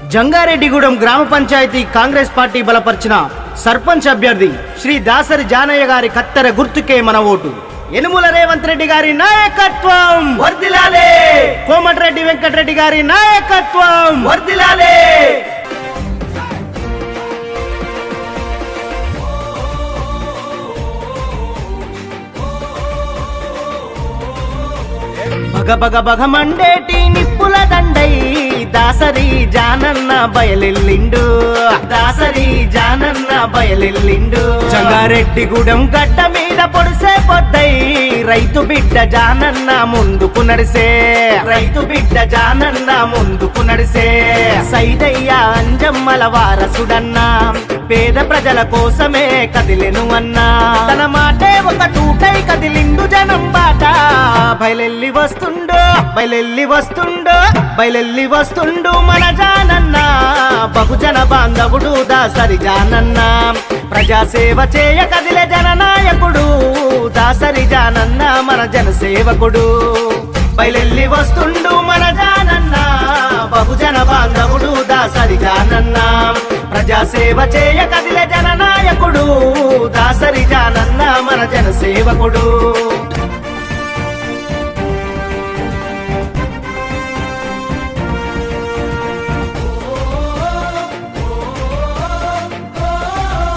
జంగారెడ్డిగూడెం గ్రామ పంచాయతీ కాంగ్రెస్ పార్టీ బలపరిచిన సర్పంచ్ అభ్యర్థి శ్రీ దాసరి జానయ్య గారి కత్తెర గుర్తుకే మన ఓటు. యనుమల రేవంత్ రెడ్డి గారి నాయకత్వం వర్ధిల్లాలే. కోమటిరెడ్డి వెంకటరెడ్డి గారి నాయకత్వం వర్ధిల్లాలే. బగ బగ బగ మండేటి నిప్పుల దండై దాసరి జానన్న బయలెల్లిండు. దాసరి జానన్న బయలెల్లిండు. జంగారెడ్డిగూడెం గడ్డ మీద పొడిసే పొద్దై రైతు బిడ్డ జానన్న ముందుకు నడిసే. రైతు బిడ్డ జానన్న ముందుకు నడిసే. సైదయ్య అంజమ్మల వారసుడన్నా పేద ప్రజల కోసమే కదిలెను అన్నా. తన మాటే ఒక టూటై కదిలిండు జనం బాట. బయలెల్లి వస్తుండు బయలెల్లి వస్తుండు బయలెల్లి వస్తుండు మన జానన్న. బహుజన బాంధవుడు దాసరి జానన్న. ప్రజాసేవ చేయ కదిలే జననాయకుడు దాసరి జానన్న మన జనసేవకుడు. బయలెల్లి వస్తుండు మన జానన్న. బహుజన బాంధవుడు దాసరి జానన్న. ప్రజాసేవ చేయ కదిలే జననాయకుడు దాసరి జానన్న మన జనసేవకుడు.